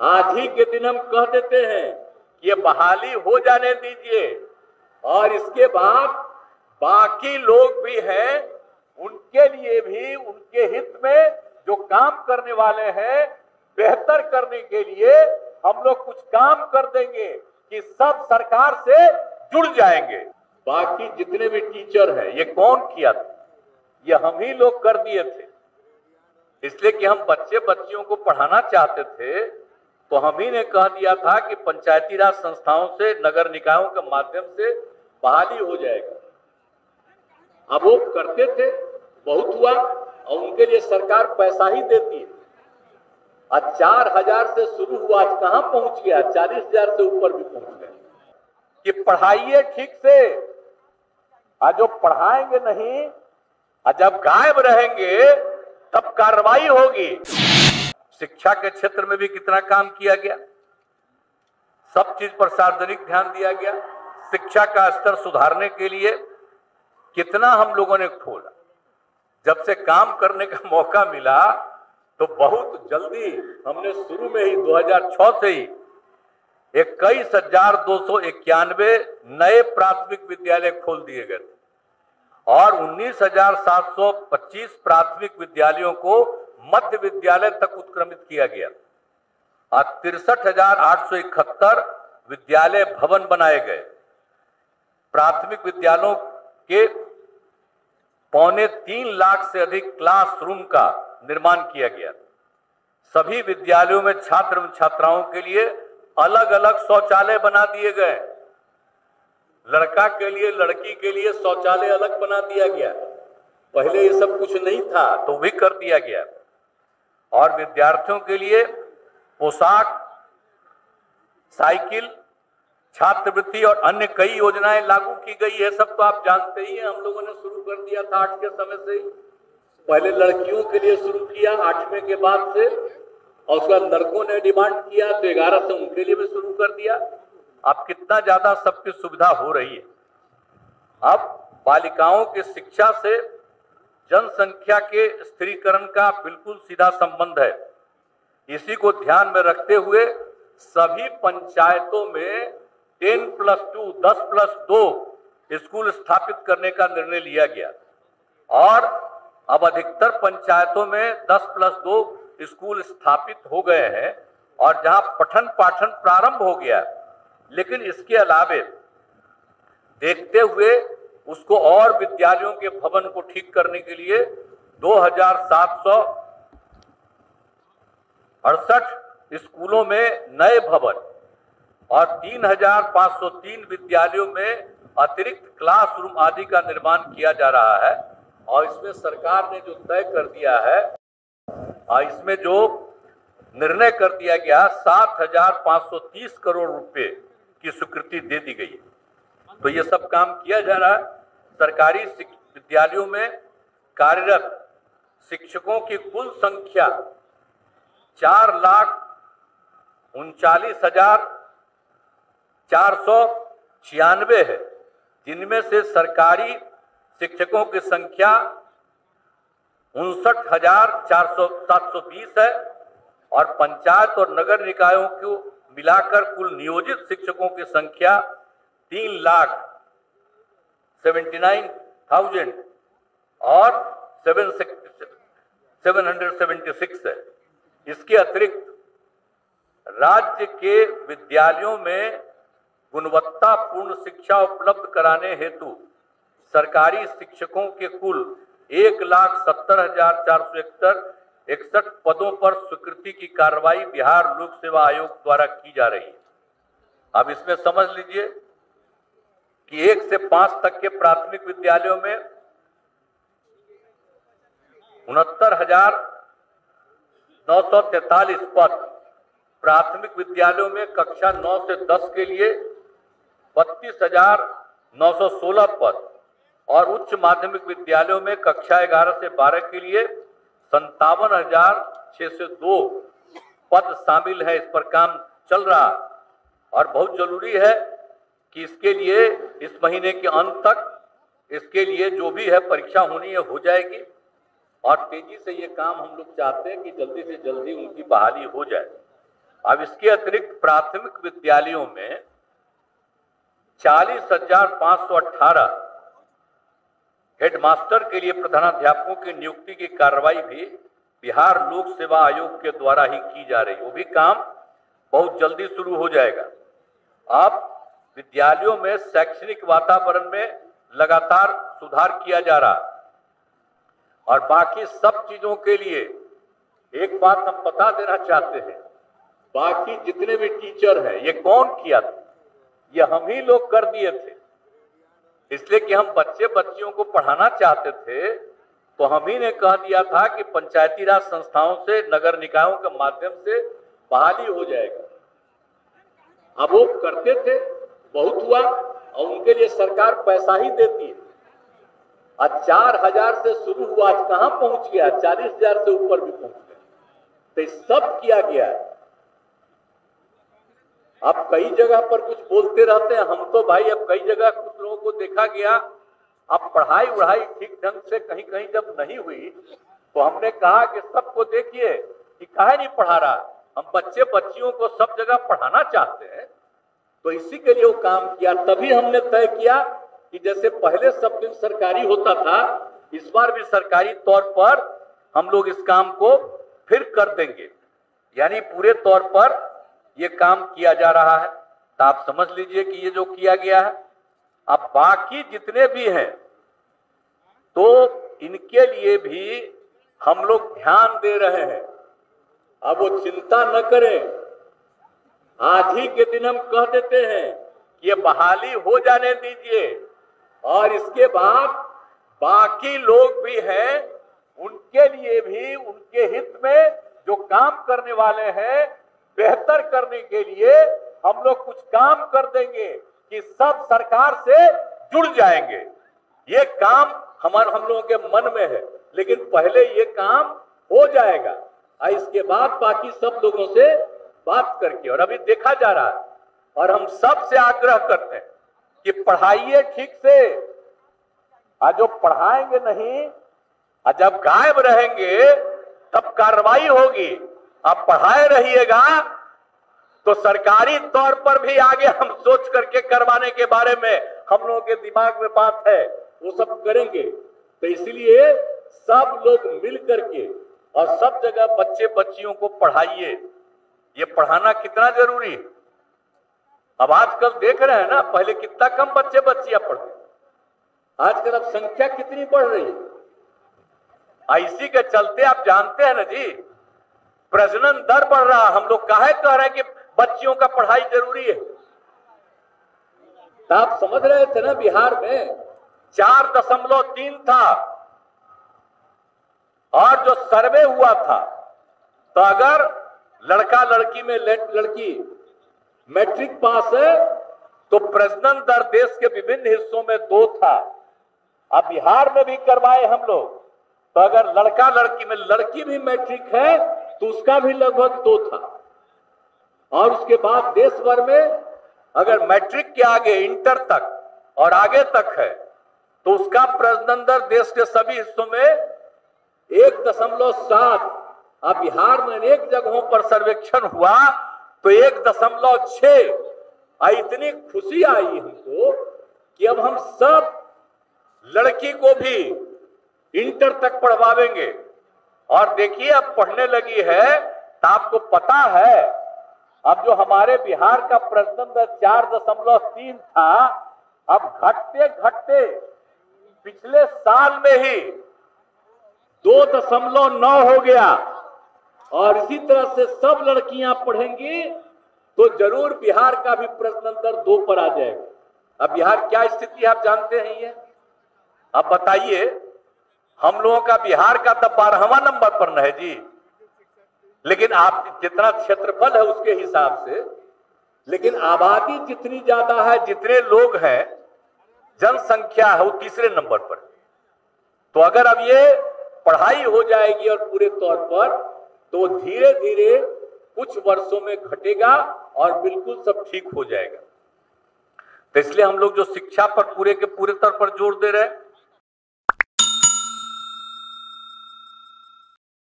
आज ही के दिन हम कह देते हैं कि ये बहाली हो जाने दीजिए, और इसके बाद बाकी लोग भी हैं, उनके लिए भी, उनके हित में जो काम करने वाले हैं, बेहतर करने के लिए हम लोग कुछ काम कर देंगे कि सब सरकार से जुड़ जाएंगे। बाकी जितने भी टीचर हैं, ये कौन किया था? ये हम ही लोग कर दिए थे, इसलिए कि हम बच्चे बच्चियों को पढ़ाना चाहते थे, तो हम ही ने कह दिया था कि पंचायती राज संस्थाओं से, नगर निकायों के माध्यम से बहाली हो जाएगा। अब वो करते थे, बहुत हुआ, और उनके लिए सरकार पैसा ही देती है। आज 4,000 से शुरू हुआ, आज कहां पहुंच गया? 40,000 से ऊपर भी पहुंच गया। कि पढ़ाइए ठीक से, आज जो पढ़ाएंगे नहीं, आज जब गायब रहेंगे तब कार्रवाई होगी। शिक्षा के क्षेत्र में भी कितना काम किया गया, सब चीज पर सार्वजनिक ध्यान दिया गया। शिक्षा का स्तर सुधारने के लिए कितना हम लोगों ने खोला। जब से काम करने का मौका मिला तो बहुत जल्दी हमने शुरू में ही 2006 से ही 21,291 नए प्राथमिक विद्यालय खोल दिए गए थे और 19,725 प्राथमिक विद्यालयों को मध्य विद्यालय तक उत्क्रमित किया गया और 63,871 विद्यालय भवन बनाए गए। प्राथमिक विद्यालयों के 2.25 लाख से अधिक क्लासरूम का निर्माण किया गया। सभी विद्यालयों में छात्र एवं छात्राओं के लिए अलग अलग शौचालय बना दिए गए। लड़का के लिए, लड़की के लिए शौचालय अलग बना दिया गया। पहले ये सब कुछ नहीं था, तो भी कर दिया गया। और विद्यार्थियों के लिए पोशाक, साइकिल, छात्रवृत्ति और अन्य कई योजनाएं लागू की गई है। सब तो आप जानते ही हैं, हम लोगों ने शुरू कर दिया था 8 के समय से। पहले लड़कियों के लिए शुरू किया 8वें के बाद से, और उसके बाद लड़कों ने डिमांड किया तो 11 से उनके लिए भी शुरू कर दिया। अब कितना ज्यादा सबकी सुविधा हो रही है। अब बालिकाओं की शिक्षा से जनसंख्या के स्थिरीकरण का बिल्कुल सीधा संबंध है। इसी को ध्यान में रखते हुए सभी पंचायतों में 10+2 10+2 स्कूल स्थापित करने का निर्णय लिया गया और अब अधिकतर पंचायतों में 10+2 स्कूल स्थापित हो गए हैं और जहां पठन पाठन प्रारंभ हो गया। लेकिन इसके अलावे देखते हुए उसको और विद्यालयों के भवन को ठीक करने के लिए 2,768 स्कूलों में नए भवन और 3,503 विद्यालयों में अतिरिक्त क्लासरूम आदि का निर्माण किया जा रहा है। और इसमें सरकार ने जो तय कर दिया है, इसमें जो निर्णय कर दिया गया, 7,530 करोड़ रुपए की स्वीकृति दे दी गई है। तो ये सब काम किया जा रहा है। सरकारी विद्यालयों में कार्यरत शिक्षकों की कुल संख्या 4,39,496 है, जिनमें से सरकारी शिक्षकों की संख्या 59,720 है और पंचायत और नगर निकायों को मिलाकर कुल नियोजित शिक्षकों की संख्या 3,79,000 और 776 है। इसके अतिरिक्त राज्य के विद्यालयों में गुणवत्तापूर्ण शिक्षा उपलब्ध कराने हेतु सरकारी शिक्षकों के कुल 1,70,461 पदों पर स्वीकृति की कार्रवाई बिहार लोक सेवा आयोग द्वारा की जा रही है। अब इसमें समझ लीजिए कि 1 से 5 तक के प्राथमिक विद्यालयों में 69,943 पद, प्राथमिक विद्यालयों में कक्षा 9 से 10 के लिए 32,916 पद और उच्च माध्यमिक विद्यालयों में कक्षा 11 से 12 के लिए 57,602 पद शामिल है। इस पर काम चल रहा और बहुत जरूरी है कि इसके लिए इस महीने के अंत तक इसके लिए जो भी है परीक्षा होनी है हो जाएगी और तेजी से ये काम हम लोग चाहते हैं कि जल्दी से जल्दी उनकी बहाली हो जाए। अब इसके अतिरिक्त प्राथमिक विद्यालयों में 40,518 हेडमास्टर के लिए प्रधानाध्यापकों की नियुक्ति की कार्रवाई भी बिहार लोक सेवा आयोग के द्वारा ही की जा रही है। वो भी काम बहुत जल्दी शुरू हो जाएगा। अब विद्यालयों में शैक्षणिक वातावरण में लगातार सुधार किया जा रहा और बाकी सब चीजों के लिए एक बात हम बता देना चाहते हैं, बाकी जितने भी टीचर हैं ये कौन किया था? ये हम ही लोग कर दिए थे, इसलिए कि हम बच्चे बच्चियों को पढ़ाना चाहते थे तो हम ही ने कह दिया था कि पंचायती राज संस्थाओं से, नगर निकायों के माध्यम से बहाली हो जाएगा। अब वो करते थे, बहुत हुआ और उनके लिए सरकार पैसा ही देती है। आज 4,000 से शुरू हुआ, आज कहां पहुंच गया? 40,000 से ऊपर भी पहुंच गया। तो ये सब किया गया है। अब कई जगह पर कुछ बोलते रहते हैं, हम तो भाई अब कई जगह कुछ लोगों को देखा गया, अब पढ़ाई वढ़ाई ठीक ढंग से कहीं कहीं जब नहीं हुई तो हमने कहा कि सबको देखिए कि काहे नहीं पढ़ा रहा, हम बच्चे बच्चियों को सब जगह पढ़ाना चाहते हैं। तो इसी के लिए वो काम किया। तभी हमने तय किया कि जैसे पहले सब दिन सरकारी होता था, इस बार भी सरकारी तौर पर हम लोग इस काम को फिर कर देंगे, यानी पूरे तौर पर ये काम किया जा रहा है। तो आप समझ लीजिए कि ये जो किया गया है। अब बाकी जितने भी हैं तो इनके लिए भी हम लोग ध्यान दे रहे हैं। अब वो चिंता न करें, आज ही के दिन हम कह देते हैं कि ये बहाली हो जाने दीजिए और इसके बाद बाकी लोग भी हैं, उनके लिए भी, उनके हित में जो काम करने वाले हैं, बेहतर करने के लिए हम लोग कुछ काम कर देंगे कि सब सरकार से जुड़ जाएंगे। ये काम हम लोगों के मन में है, लेकिन पहले ये काम हो जाएगा और इसके बाद बाकी सब लोगों से बात करके, और अभी देखा जा रहा है और हम सब से आग्रह करते हैं कि पढ़ाइए ठीक से। आज जो पढ़ाएंगे नहीं, आज जब गायब रहेंगे तब कार्रवाई होगी। आप पढ़ाए रहिएगा तो सरकारी तौर पर भी आगे हम सोच करके करवाने के बारे में हम लोगों के दिमाग में बात है, वो सब करेंगे। तो इसलिए सब लोग मिल करके और सब जगह बच्चे बच्चियों को पढ़ाइए। ये पढ़ाना कितना जरूरी है। अब आजकल देख रहे हैं ना, पहले कितना कम बच्चे बच्चियां पढ़ते, आजकल अब संख्या कितनी बढ़ रही है। इसी के चलते आप जानते हैं ना जी, प्रजनन दर बढ़ रहा। हम लोग काहे कह रहे हैं कि बच्चियों का पढ़ाई जरूरी है। तो आप समझ रहे थे ना, बिहार में 4.3 था और जो सर्वे हुआ था तो अगर लड़का लड़की में लड़की मैट्रिक पास है तो प्रजनन दर देश के विभिन्न हिस्सों में 2 था। अब बिहार में भी करवाए हम लोग, तो अगर लड़का लड़की में लड़की भी मैट्रिक है तो उसका भी लगभग 2 था। और उसके बाद देश भर में अगर मैट्रिक के आगे इंटर तक और आगे तक है तो उसका प्रजनन दर देश के सभी हिस्सों में 1.7। अब बिहार में अनेक जगहों पर सर्वेक्षण हुआ तो 1.6। इतनी खुशी आई हमको कि अब हम सब लड़की को भी इंटर तक पढ़वावेंगे। और देखिए अब पढ़ने लगी है तो आपको पता है, अब जो हमारे बिहार का प्रजनन दर 4.3 था, अब घटते घटते पिछले साल में ही 2.9 हो गया। और इसी तरह से सब लड़कियां पढ़ेंगी तो जरूर बिहार का भी प्रजनन दर 2 पर आ जाएगा। अब बिहार क्या स्थिति आप जानते हैं ये? अब बताइए, हम लोगों का बिहार का तो 12वां नंबर पर न है जी, लेकिन आप जितना क्षेत्रफल है उसके हिसाब से, लेकिन आबादी जितनी ज्यादा है, जितने लोग हैं, जनसंख्या है, वो तीसरे नंबर पर। तो अगर अब ये पढ़ाई हो जाएगी और पूरे तौर पर, तो धीरे धीरे कुछ वर्षों में घटेगा और बिल्कुल सब ठीक हो जाएगा। तो इसलिए हम लोग जो शिक्षा पर पूरे के पूरे तौर पर जोर दे रहे हैं,